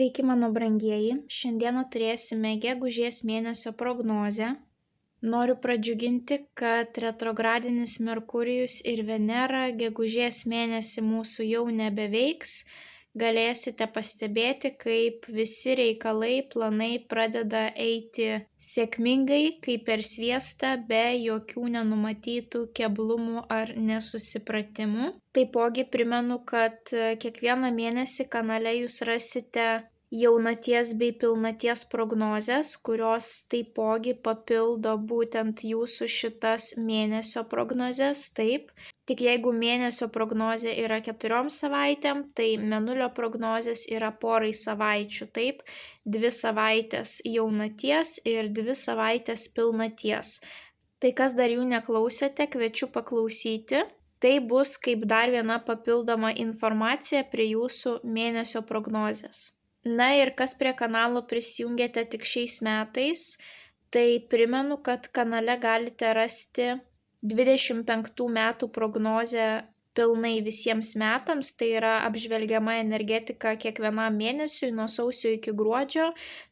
Sveiki, mano brangieji. Šiandieną turėsime gegužės mėnesio prognozę. Noriu pradžiuginti, kad retrogradinis Merkurijus ir Venera gegužės mėnesį mūsų jau nebeveiks. Galėsite pastebėti, kaip visi reikalai, planai pradeda eiti sėkmingai, kaip per sviestą, be jokių nenumatytų keblumų ar nesusipratimų. Taipogi primenu, kad kiekvieną mėnesį kanale jūs rasite jaunaties bei pilnaties prognozes, kurios taipogi papildo būtent jūsų šitas mėnesio prognozes. Taip, tik jeigu mėnesio prognozė yra 4 savaitėm, tai mėnulio prognozės yra porai savaičių. Taip, 2 savaitės jaunaties ir 2 savaitės pilnaties. Tai kas dar jų neklausėte, kviečiu paklausyti. Tai bus kaip dar viena papildoma informacija prie jūsų mėnesio prognozės. Na ir kas prie kanalo prisijungėte tik šiais metais, tai primenu, kad kanale galite rasti 25 metų prognozę pilnai visiems metams, tai yra apžvelgiama energetika kiekvienam mėnesiui nuo sausio iki gruodžio,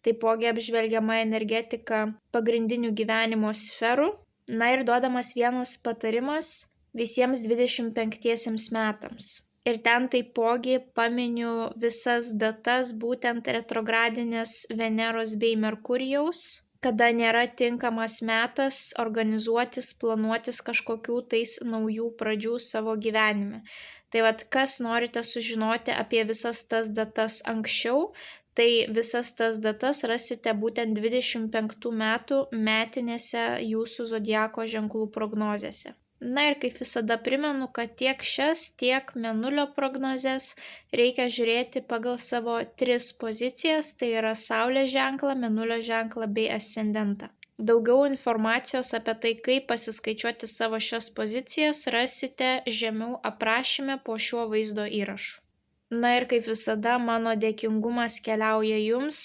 taipogi apžvelgiama energetika pagrindinių gyvenimo sferų. Na ir duodamas vienas patarimas visiems 25 metams. Ir ten taipogi paminiu visas datas būtent retrogradinės Veneros bei Merkurijaus, kada nėra tinkamas metas organizuotis, planuotis kažkokių tais naujų pradžių savo gyvenime. Tai vat, kas norite sužinoti apie visas tas datas anksčiau, tai visas tas datas rasite būtent 25 metų metinėse jūsų zodiako ženklų prognozėse. Na ir kaip visada primenu, kad tiek šias, tiek mėnulio prognozes reikia žiūrėti pagal savo 3 pozicijas, tai yra Saulės ženklą, mėnulio ženklą bei ascendentą. Daugiau informacijos apie tai, kaip pasiskaičiuoti savo šias pozicijas, rasite žemiau aprašyme po šiuo vaizdo įrašu. Na ir kaip visada, mano dėkingumas keliauja jums.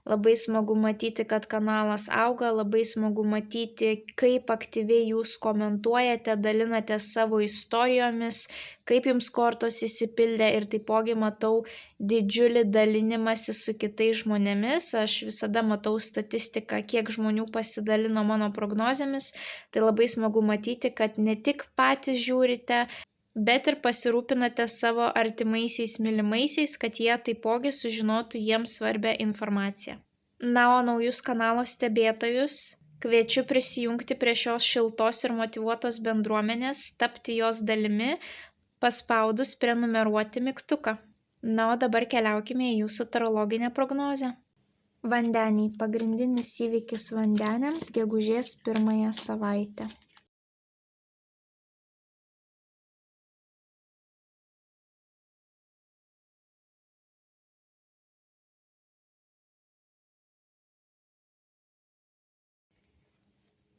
Labai smagu matyti, kad kanalas auga, labai smagu matyti, kaip aktyviai jūs komentuojate, dalinate savo istorijomis, kaip jums kortos įsipildė ir taipogi matau didžiulį dalinimąsi su kitais žmonėmis. Aš visada matau statistiką, kiek žmonių pasidalino mano prognozėmis. Tai labai smagu matyti, kad ne tik patys žiūrite, bet ir pasirūpinate savo artimaisiais mylimaisiais, kad jie taipogi sužinotų jiems svarbią informaciją. Na, o naujus kanalo stebėtojus kviečiu prisijungti prie šios šiltos ir motyvuotos bendruomenės, tapti jos dalimi, paspaudus prenumeruoti mygtuką. Na, o dabar keliaukime į jūsų tarologinę prognozę. Vandeniai. Pagrindinis įvykis vandeniams gegužės 1 savaitę.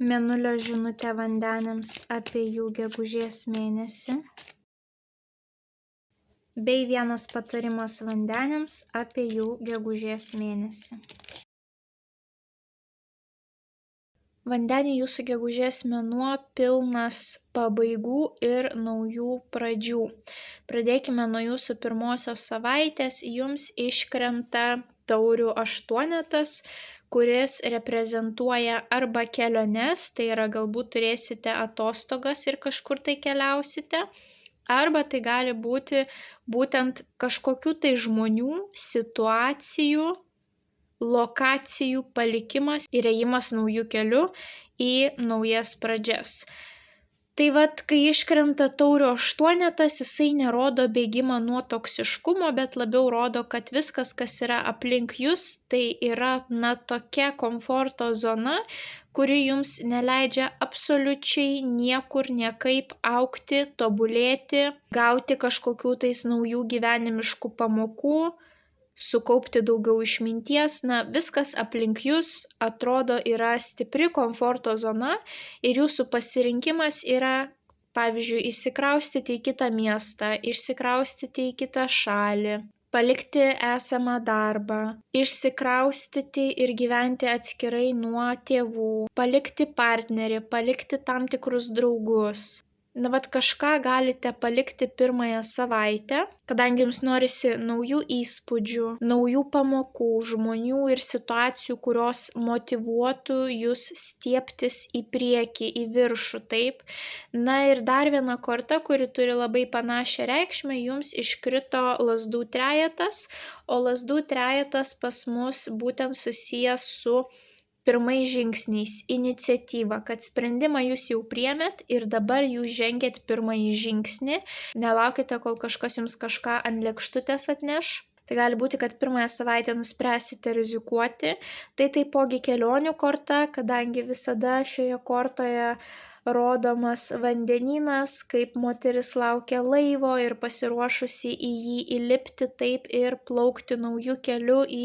Mėnulio žinutė vandeniams apie jų gegužės mėnesį. Bei vienas patarimas vandeniams apie jų gegužės mėnesį. Vandeniai, jūsų gegužės mėnuo pilnas pabaigų ir naujų pradžių. Pradėkime nuo jūsų pirmosios savaitės. Jums iškrenta taurių aštuonetas, kuris reprezentuoja arba keliones, tai yra galbūt turėsite atostogas ir kažkur tai keliausite, arba tai gali būti būtent kažkokių tai žmonių, situacijų, lokacijų palikimas ir ėjimas naujų kelių į naujas pradžias. Tai vat, kai iškrenta taurių aštuonetas, jisai nerodo bėgimą nuo toksiškumo, bet labiau rodo, kad viskas, kas yra aplink jūs, tai yra tokia komforto zona, kuri jums neleidžia absoliučiai niekur niekaip augti, tobulėti, gauti kažkokių tais naujų gyvenimiškų pamokų, sukaupti daugiau išminties. Viskas aplink jūs atrodo yra stipri komforto zona ir jūsų pasirinkimas yra, pavyzdžiui, išsikraustyti į kitą miestą, išsikraustyti į kitą šalį, palikti esamą darbą, išsikraustyti ir gyventi atskirai nuo tėvų, palikti partnerį, palikti tam tikrus draugus. Kažką galite palikti pirmąją savaitę, kadangi jums norisi naujų įspūdžių, naujų pamokų, žmonių ir situacijų, kurios motyvuotų jūs stiebtis į priekį, į viršų, taip. Ir dar viena korta, kuri turi labai panašią reikšmę, jums iškrito lazdų trejetas, o lazdų trejetas pas mus būtent susijęs su pirmais žingsniais, iniciatyva, kad sprendimą jūs jau priėmėt ir dabar jūs žengėt pirmąjį žingsnį, nelaukite, kol kažkas jums kažką ant lėkštutės atneš. Tai gali būti, kad pirmąją savaitę nuspręsite rizikuoti. Tai taipogi kelionių korta, kadangi visada šioje kortoje rodomas vandenynas, kaip moteris laukia laivo ir pasiruošusi į jį įlipti, taip ir plaukti naujų kelių į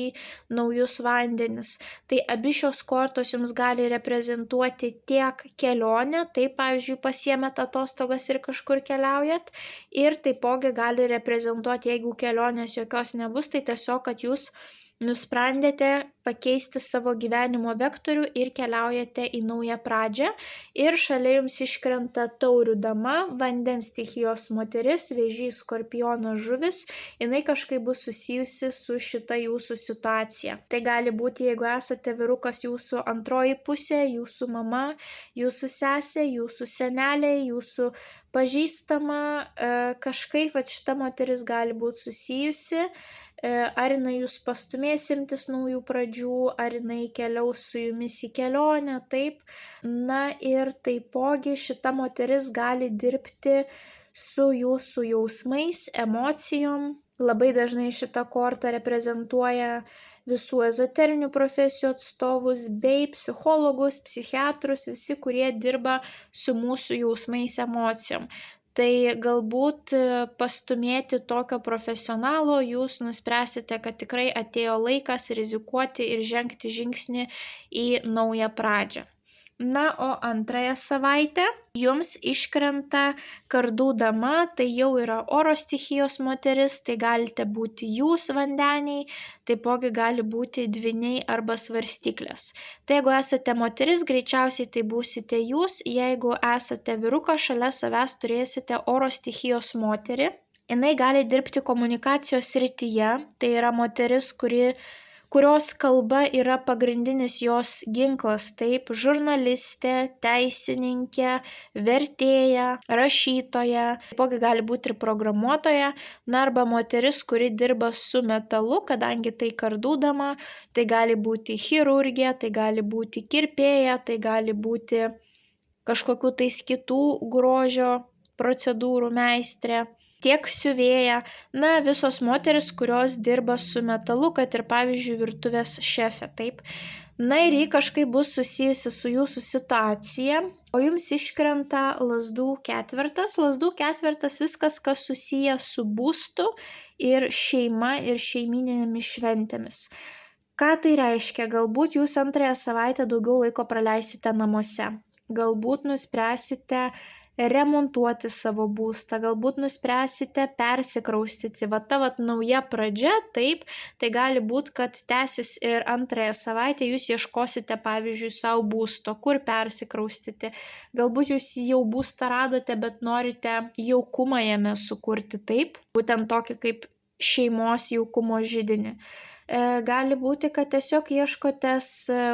naujus vandenis. Tai abi šios kortos jums gali reprezentuoti tiek kelionę, tai pavyzdžiui pasiėmėt atostogas ir kažkur keliaujat, ir taipogi gali reprezentuoti, jeigu kelionės jokios nebus, tai tiesiog, kad jūs nusprendėte pakeisti savo gyvenimo vektorių ir keliaujate į naują pradžią. Ir šalia jums iškrenta taurių dama, vandens stichijos moteris, vėžys, skorpionas, žuvis. Jinai kažkaip bus susijusi su šita jūsų situacija. Tai gali būti, jeigu esate vyrukas, jūsų antroji pusė, jūsų mama, jūsų sesė, jūsų senelė, jūsų pažįstama, kažkaip šita moteris gali būti susijusi. Ar jinai jūs pastumės imtis naujų pradžių, ar jinai keliaus su jumis į kelionę, taip. Ir taipogi šita moteris gali dirbti su jūsų jausmais, emocijom. Labai dažnai šita korta reprezentuoja visų ezoterinių profesijų atstovus bei psichologus, psichiatrus, visi, kurie dirba su mūsų jausmais, emocijom. Tai galbūt pastumėti tokio profesionalo jūs nuspręsite, kad tikrai atėjo laikas rizikuoti ir žengti žingsnį į naują pradžią. O antrąją savaitę jums iškrenta kardų dama, tai jau yra oro stichijos moteris, tai galite būti jūs vandeniai, taipogi gali būti dvyniai arba svarstyklės. Tai jeigu esate moteris, greičiausiai tai būsite jūs, jeigu esate vyrukas, šalia savęs turėsite oro stichijos moterį. Jinai gali dirbti komunikacijos srityje, tai yra moteris, kurios kalba yra pagrindinis jos ginklas, taip, žurnalistė, teisininkė, vertėja, rašytoja, taipogi gali būti ir programuotoja, arba moteris, kuri dirba su metalu, kadangi tai kardų dama, tai gali būti chirurgė, tai gali būti kirpėja, tai gali būti kažkokių tais kitų grožio procedūrų meistrė. Tiek siuvėja, visos moteris, kurios dirba su metalu, kad ir pavyzdžiui virtuvės šefė, taip. Ir ji kažkaip bus susijusi su jūsų situacija, o jums iškrenta lazdų ketvertas. Lazdų ketvertas viskas, kas susiję su būstu ir šeima ir šeimininėmis šventėmis. Ką tai reiškia? Galbūt jūs antrąją savaitę daugiau laiko praleisite namuose. Galbūt nuspręsite remontuoti savo būstą, galbūt nuspręsite persikraustyti. Ta nauja pradžia, taip, tai gali būti, kad tęsis ir antrąją savaitę jūs ieškosite, pavyzdžiui, savo būsto, kur persikraustyti. Galbūt jūs jau būstą radote, bet norite jaukumą jame sukurti, taip, būtent tokį kaip šeimos jaukumo židinį. Gali būti, kad tiesiog ieškotės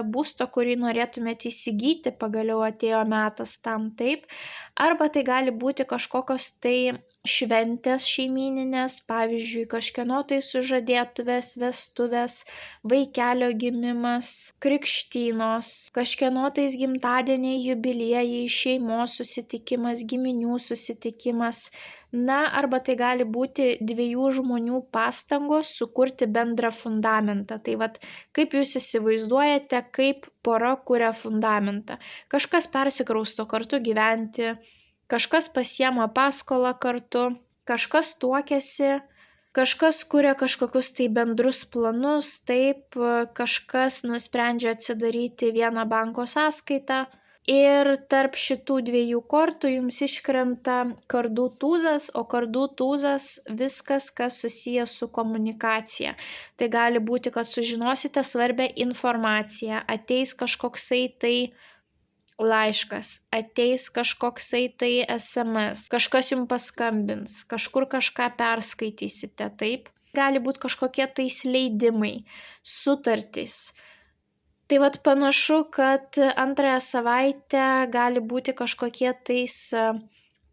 būsto, kurį norėtumėte įsigyti, pagaliau atėjo metas tam, taip. Arba tai gali būti kažkokios tai šventės šeimininės, pavyzdžiui, kažkieno tai sužadėtuvės, vestuvės, vaikelio gimimas, krikštynos, kažkieno tais gimtadieniai, jubiliejai, šeimos susitikimas, giminių susitikimas. Arba tai gali būti dviejų žmonių pastangos sukurti bendrą fundamentą. Tai kaip jūs įsivaizduojate, kaip pora kuria fundamentą. Kažkas persikrausto kartu gyventi, kažkas pasiema paskolą kartu, kažkas tuokiasi, kažkas kuria kažkokius tai bendrus planus, taip, kažkas nusprendžia atsidaryti vieną banko sąskaitą. Ir tarp šitų dviejų kortų jums iškrenta kardų tūzas, o kardų tūzas viskas, kas susijęs su komunikacija. Tai gali būti, kad sužinosite svarbią informaciją, ateis kažkoksai tai laiškas, ateis kažkoksai tai SMS, kažkas jums paskambins, kažkur kažką perskaitysite, taip? Gali būti kažkokie tais leidimai, sutartys. Tai vat panašu, kad antrąją savaitę gali būti kažkokie tais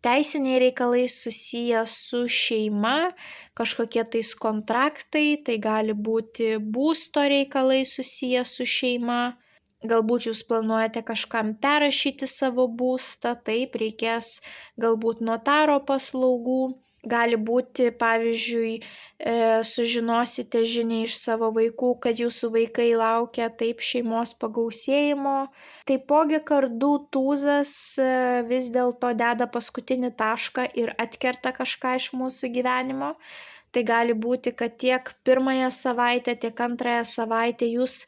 teisiniai reikalai susiję su šeima, kažkokie tais kontraktai, tai gali būti būsto reikalai susiję su šeima. Galbūt jūs planuojate kažkam perrašyti savo būstą, taip, reikės galbūt notaro paslaugų. Gali būti, pavyzdžiui, sužinosite žinią iš savo vaikų, kad jūsų vaikai laukia taip šeimos pagausėjimo. Taipogi kardų tūzas vis dėlto deda paskutinį tašką ir atkerta kažką iš mūsų gyvenimo. Tai gali būti, kad tiek pirmąją savaitę, tiek antrąją savaitę jūs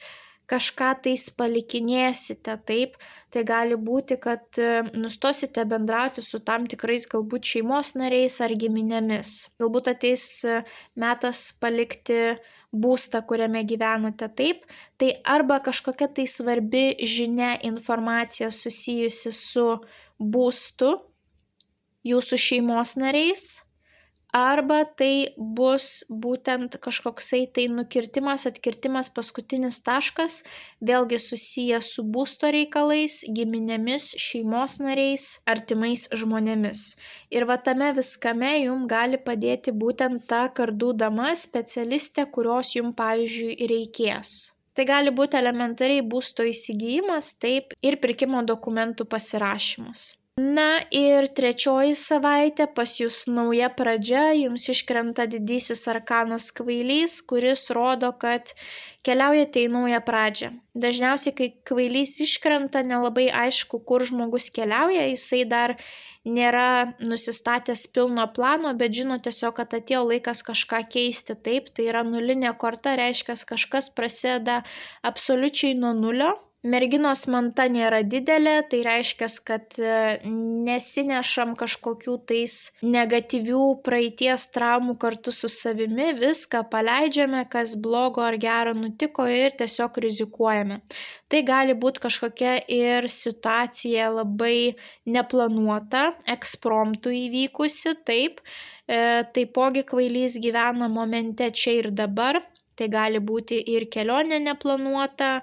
kažką tais palikinėsite, taip, tai gali būti, kad nustosite bendrauti su tam tikrais galbūt šeimos nariais ar giminėmis. Galbūt ateis metas palikti būstą, kuriame gyvenote, taip, tai arba kažkokia tai svarbi žinia, informacija susijusi su būstu jūsų šeimos nariais, arba tai bus būtent kažkoksai tai nukirtimas, atkirtimas, paskutinis taškas, vėlgi susijęs su būsto reikalais, giminėmis, šeimos nariais, artimais žmonėmis. Ir va tame viskame jums gali padėti būtent ta kardų dama, specialistė, kurios jums pavyzdžiui reikės. Tai gali būti elementariai būsto įsigijimas, taip, ir pirkimo dokumentų pasirašymas. Na ir trečioji savaitė pas jūs nauja pradžia, jums iškrenta didysis arkanas kvailys, kuris rodo, kad keliaujate į naują pradžią. Dažniausiai, kai kvailys iškrenta, nelabai aišku, kur žmogus keliauja, jisai dar nėra nusistatęs pilno plano, bet žino tiesiog, kad atėjo laikas kažką keisti, taip, tai yra nulinė korta, reiškia, kažkas prasideda absoliučiai nuo nulio. Merginos manta nėra didelė, tai reiškia, kad nesinešam kažkokių tais negatyvių praeities traumų kartu su savimi, viską paleidžiame, kas blogo ar gero nutiko ir tiesiog rizikuojame. Tai gali būti kažkokia ir situacija labai neplanuota, ekspromtų įvykusi, taip. Taipogi kvailys gyvena momente čia ir dabar, tai gali būti ir kelionė neplanuota.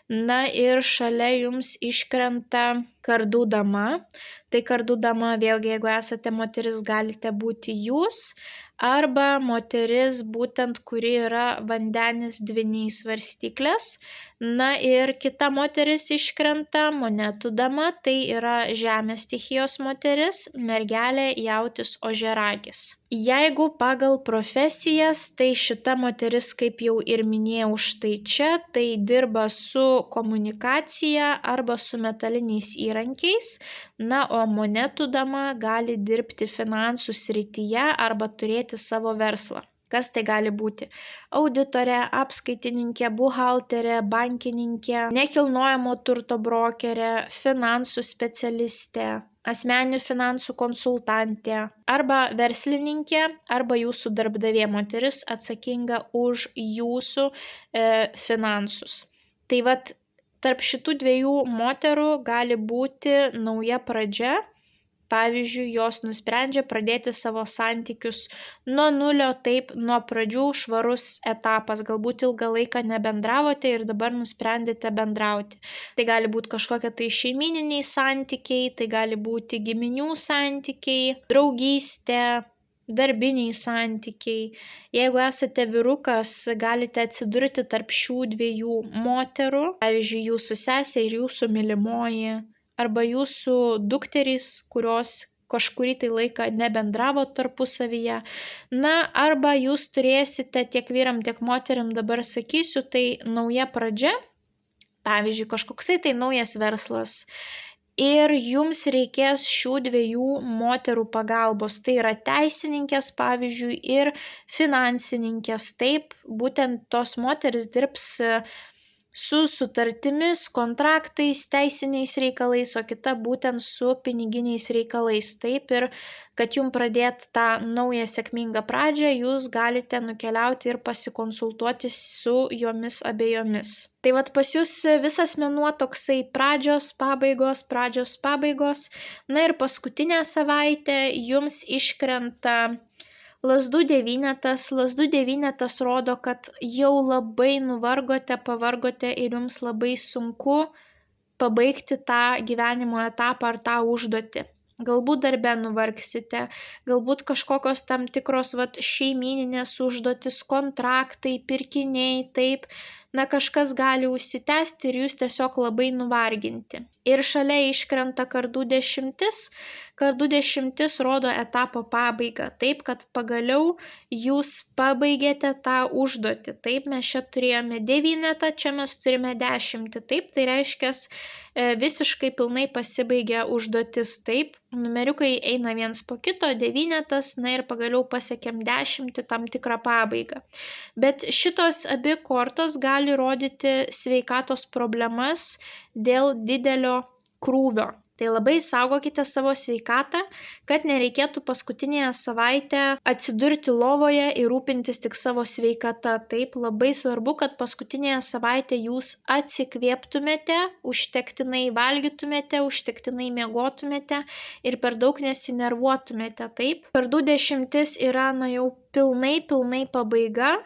Na ir šalia jums iškrenta kardų dama. Tai kardų dama, vėlgi, jeigu esate moteris, galite būti jūs, arba moteris būtent, kuri yra vandenis dvyniai svarstyklės. Na ir kita moteris iškrenta, monetų dama, tai yra žemės stichijos moteris, mergelė, jautis, ožiaragis. Jeigu pagal profesijas, tai šita moteris, kaip jau ir minėjau štai čia, tai dirba su komunikacija arba su metaliniais įrankiais, na, o monetų dama gali dirbti finansų srityje arba turėti savo verslą. Kas tai gali būti? Auditorė, apskaitininkė, buhalterė, bankininkė, nekilnojamo turto brokerė, finansų specialistė, asmeninių finansų konsultantė, arba verslininkė, arba jūsų darbdavė moteris atsakinga už jūsų finansus. Tai vat tarp šitų dviejų moterų gali būti nauja pradžia. Pavyzdžiui, jos nusprendžia pradėti savo santykius nuo nulio, taip, nuo pradžių švarus etapas. Galbūt ilgą laiką nebendravote ir dabar nusprendėte bendrauti. Tai gali būti kažkokie tai šeimininiai santykiai, tai gali būti giminių santykiai, draugystė, darbiniai santykiai. Jeigu esate vyrukas, galite atsidurti tarp šių dviejų moterų, pavyzdžiui, jūsų sesė ir jūsų mylimoji, arba jūsų dukterys, kurios kažkurį tai laiką nebendravo tarpusavyje. Na, arba jūs turėsite tiek vyram, tiek moteriam, dabar sakysiu, tai nauja pradžia, pavyzdžiui, kažkoksai tai naujas verslas. Ir jums reikės šių dviejų moterų pagalbos. Tai yra teisininkės, pavyzdžiui, ir finansininkės. Taip, būtent tos moteris dirbs su sutartimis, kontraktais, teisiniais reikalais, o kita būtent su piniginiais reikalais. Taip, ir kad jums pradėt tą naują sėkmingą pradžią, jūs galite nukeliauti ir pasikonsultuoti su jomis abiejomis. Tai vat pas jūs visas mėnuo toksai pradžios, pabaigos. Na ir paskutinę savaitę jums iškrenta Lazdų devynetas. Lazdų devynetas rodo, kad jau labai nuvargote, pavargote ir jums labai sunku pabaigti tą gyvenimo etapą ar tą užduotį. Galbūt darbe nuvargsite, galbūt kažkokios tam tikros šeimyninės užduotis, kontraktai, pirkiniai, taip, kažkas gali užsitęsti ir jūs tiesiog labai nuvarginti. Ir šalia iškrenta kardų dešimtis. Kardų dešimtis rodo etapo pabaigą, taip, kad pagaliau jūs pabaigėte tą užduotį. Taip, mes čia turėjome devynetą, čia mes turime dešimtį, taip, tai reiškia visiškai pilnai pasibaigė užduotis, taip, numeriukai eina viens po kito, devynetas, ir pagaliau pasiekėm dešimtį, tam tikrą pabaigą. Bet šitos abi kortos gali rodyti sveikatos problemas dėl didelio krūvio. Tai labai saugokite savo sveikatą, kad nereikėtų paskutinėje savaitę atsidurti lovoje ir rūpintis tik savo sveikata. Taip, labai svarbu, kad paskutinėje savaitę jūs atsikvėptumėte, užtektinai valgytumėte, užtektinai miegotumėte ir per daug nesinervuotumėte. Taip, kardų dešimtis yra jau pilnai pabaiga,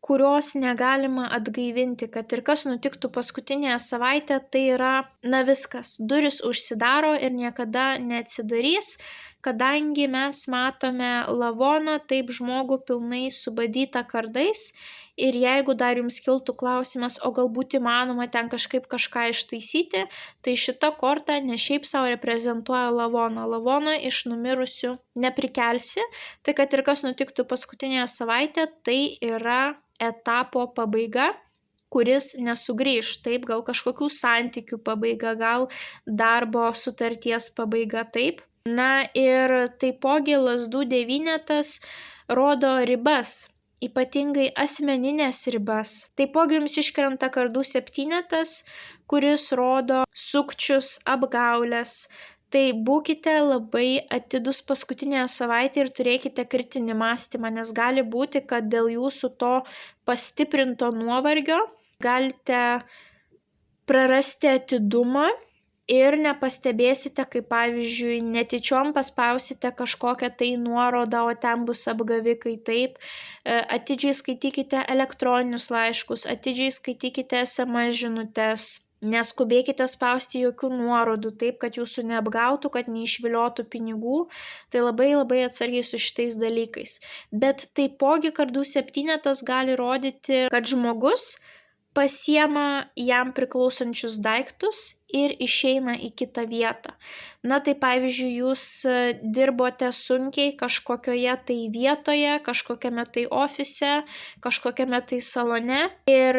kurios negalima atgaivinti, kad ir kas nutiktų paskutinėje savaitę, tai yra, viskas, duris užsidaro ir niekada neatsidarys, kadangi mes matome lavoną, taip, žmogų pilnai subadytą kardais, ir jeigu dar jums kiltų klausimas, o galbūt įmanoma ten kažkaip kažką ištaisyti, tai šita korta ne šiaip savo reprezentuoja lavoną. Lavoną iš numirusių neprikelsi, tai kad ir kas nutiktų paskutinėje savaitę, tai yra etapo pabaiga, kuris nesugrįš, taip, gal kažkokių santykių pabaiga, gal darbo sutarties pabaiga, taip. Ir taipogi lazdų devynetas rodo ribas, ypatingai asmeninės ribas. Taipogi jums iškrenta kardų septynetas, kuris rodo sukčius, apgaulės. Tai būkite labai atidus paskutinėje savaitėje ir turėkite kritinį mąstymą, nes gali būti, kad dėl jūsų to pastiprinto nuovargio galite prarasti atidumą ir nepastebėsite, kaip pavyzdžiui, netyčiom paspausite kažkokią tai nuorodą, o ten bus apgavikai, taip. Atidžiai skaitykite elektroninius laiškus, atidžiai skaitykite SMS žinutes. Neskubėkite spausti jokių nuorodų, taip, kad jūsų neapgautų, kad neišviliotų pinigų, tai labai atsargiai su šitais dalykais. Bet taipogi kardų septynetas gali rodyti, kad žmogus pasiema jam priklausančius daiktus ir išeina į kitą vietą. Tai pavyzdžiui, jūs dirbote sunkiai kažkokioje tai vietoje, kažkokiame tai ofise, kažkokiame tai salone ir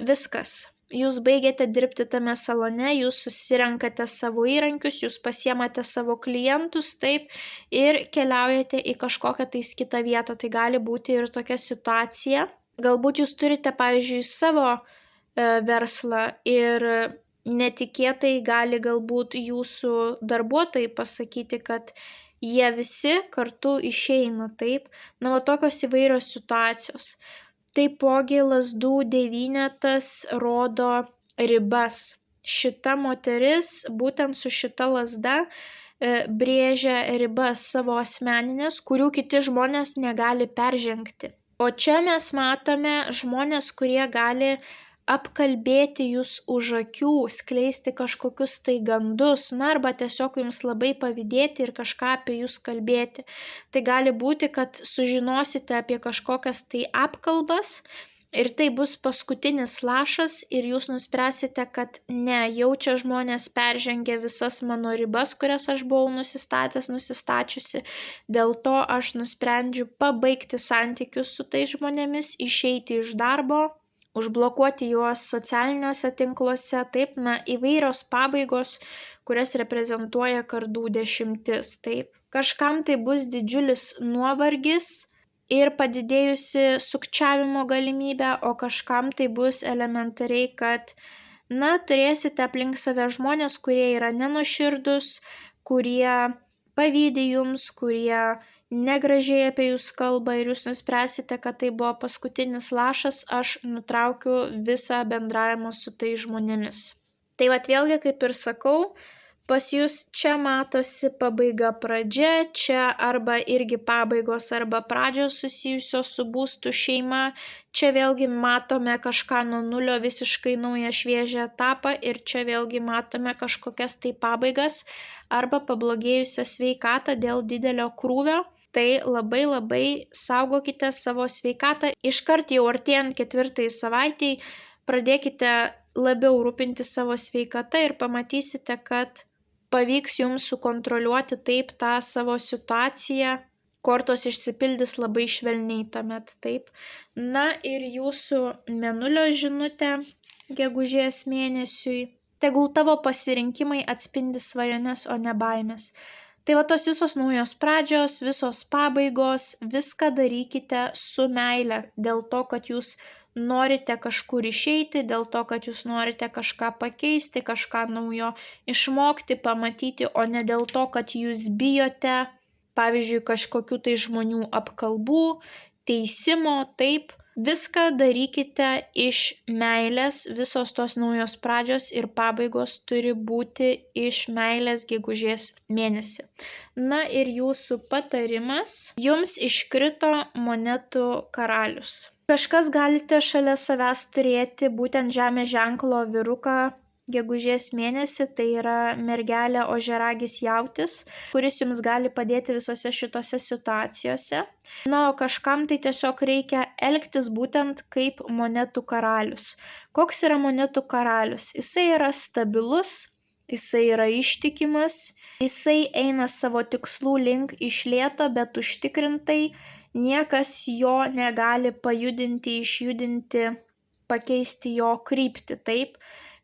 viskas. Jūs baigėte dirbti tame salone, jūs susirenkate savo įrankius, jūs pasiemate savo klientus, taip, ir keliaujate į kažkokią tais kitą vietą. Tai gali būti ir tokia situacija. Galbūt jūs turite, pavyzdžiui, savo verslą ir netikėtai gali galbūt jūsų darbuotojai pasakyti, kad jie visi kartu išeina, taip. Tokios įvairios situacijos. Taipogi lazdų devynetas rodo ribas. Šita moteris būtent su šita lazda brėžia ribas savo asmeninės, kurių kiti žmonės negali peržengti. O čia mes matome žmonės, kurie gali apkalbėti jūs už akių, skleisti kažkokius tai gandus, arba tiesiog jums labai pavydėti ir kažką apie jūs kalbėti. Tai gali būti, kad sužinosite apie kažkokias tai apkalbas ir tai bus paskutinis lašas ir jūs nuspręsite, kad ne, jau čia žmonės peržengė visas mano ribas, kurias aš buvau nusistačiusi. Dėl to aš nusprendžiu pabaigti santykius su tais žmonėmis, išeiti iš darbo, užblokuoti juos socialiniuose tinkluose, taip, įvairios pabaigos, kurias reprezentuoja kardų dešimtis, taip. Kažkam tai bus didžiulis nuovargis, ir padidėjusi sukčiavimo galimybė, o kažkam tai bus elementariai, kad, turėsite aplink save žmonės, kurie yra nenuoširdus, kurie pavydi jums, kurie negražiai apie jūs kalba ir jūs nuspręsite, kad tai buvo paskutinis lašas, aš nutraukiu visą bendravimą su tai žmonėmis. Tai vėlgi, kaip ir sakau, pas jūs čia matosi pabaiga pradžia, čia arba irgi pabaigos arba pradžios susijusios su būstu šeima, čia vėlgi matome kažką nuo nulio, visiškai naują šviežią etapą ir čia vėlgi matome kažkokias tai pabaigas arba pablogėjusią sveikatą dėl didelio krūvio. Tai labai saugokite savo sveikatą. Iškart jau artėjant 4 savaitei pradėkite labiau rūpinti savo sveikata ir pamatysite, kad pavyks jums sukontroliuoti taip tą savo situaciją, kortos išsipildys labai švelniai tuomet, taip. Ir jūsų mėnulio žinutė gegužės mėnesiui. Tegul tavo pasirinkimai atspindi svajones, o ne baimės. Tai tos visos naujos pradžios, visos pabaigos, viską darykite su meile, dėl to, kad jūs norite kažkur išeiti, dėl to, kad jūs norite kažką pakeisti, kažką naujo išmokti, pamatyti, o ne dėl to, kad jūs bijote, pavyzdžiui, kažkokių tai žmonių apkalbų, teisimo, taip. Viską darykite iš meilės, visos tos naujos pradžios ir pabaigos turi būti iš meilės gegužės mėnesį. Ir jūsų patarimas, jums iškrito monetų karalius. Kažkas galite šalia savęs turėti būtent žemės ženklo vyruką gegužės mėnesį, tai yra mergelė ožiaragis jautis, kuris jums gali padėti visose šitose situacijose. O kažkam tai tiesiog reikia elgtis būtent kaip monetų karalius. Koks yra monetų karalius? Jisai yra stabilus, jisai yra ištikimas, jisai eina savo tikslų link iš lėto, bet užtikrintai. Niekas jo negali pajudinti, išjudinti, pakeisti jo kryptį, taip,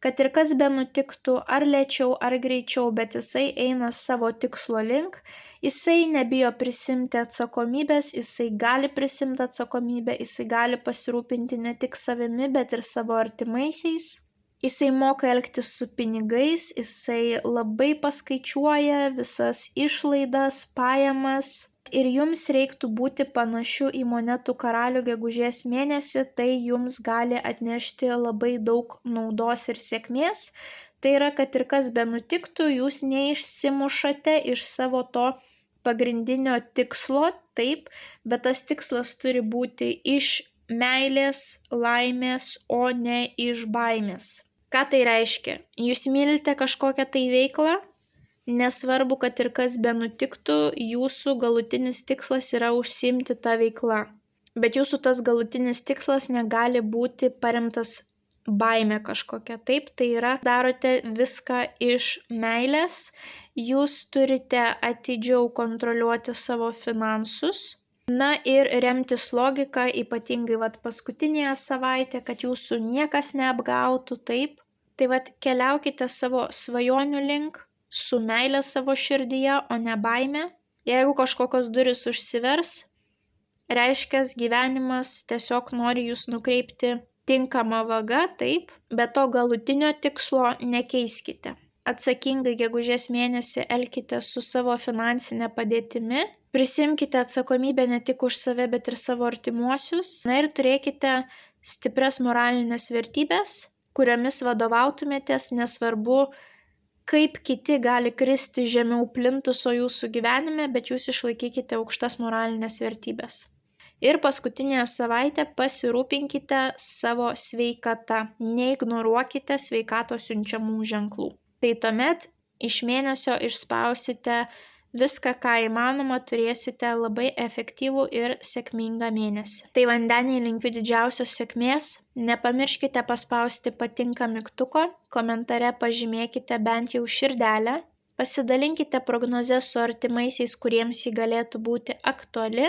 kad ir kas benutiktų, ar lėčiau, ar greičiau, bet jisai eina savo tikslo link, jisai nebijo prisimti atsakomybės, jisai gali prisimti atsakomybę, jisai gali pasirūpinti ne tik savimi, bet ir savo artimaisiais. Jisai moka elgtis su pinigais, jisai labai paskaičiuoja visas išlaidas, pajamas. Ir jums reiktų būti panašiu į monetų karalių gegužės mėnesį, tai jums gali atnešti labai daug naudos ir sėkmės. Tai yra, kad ir kas benutiktų, jūs neišsimušate iš savo to pagrindinio tikslo, taip, bet tas tikslas turi būti iš meilės, laimės, o ne iš baimės. Ką tai reiškia? Jūs mylite kažkokią tai veiklą? Nesvarbu, kad ir kas benutiktų, jūsų galutinis tikslas yra užsiimti tą veiklą. Bet jūsų tas galutinis tikslas negali būti paremtas baime kažkokia. Taip, tai yra, darote viską iš meilės, jūs turite atidžiau kontroliuoti savo finansus. Ir remtis logiką, ypatingai paskutinėje savaitė, kad jūsų niekas neapgautų, taip. Tai keliaukite savo svajonių link, su meile savo širdyje, o ne baime. Jeigu kažkokios durys užsivers, reiškia gyvenimas tiesiog nori jūs nukreipti tinkama vaga, taip, bet to galutinio tikslo nekeiskite. Atsakingai gegužės mėnesį elkite su savo finansinė padėtimi, prisimkite atsakomybę ne tik už save, bet ir savo artimuosius, ir turėkite stiprias moralinės vertybės, kuriomis vadovautumėtės, nesvarbu, kaip kiti gali kristi žemiau plintuso jūsų gyvenime, bet jūs išlaikykite aukštas moralinės vertybės. Ir paskutinę savaitę pasirūpinkite savo sveikata, neignoruokite sveikatos siunčiamų ženklų. Tai tuomet iš mėnesio išspausite viską, ką įmanoma, turėsite labai efektyvų ir sėkmingą mėnesį. Tai vandeniai linkiu didžiausios sėkmės, nepamirškite paspausti patinka mygtuko, komentare pažymėkite bent jau širdelę, pasidalinkite prognozes su artimaisiais, kuriems ji galėtų būti aktuali.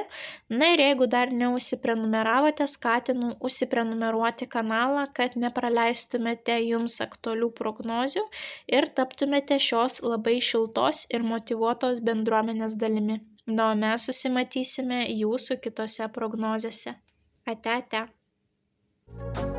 Ir jeigu dar neužsiprenumeravote, skatinu užsiprenumeruoti kanalą, kad nepraleistumėte jums aktualių prognozių ir taptumėte šios labai šiltos ir motyvuotos bendruomenės dalimi. Na, o mes susimatysime jūsų kitose prognozėse. Ate, ate.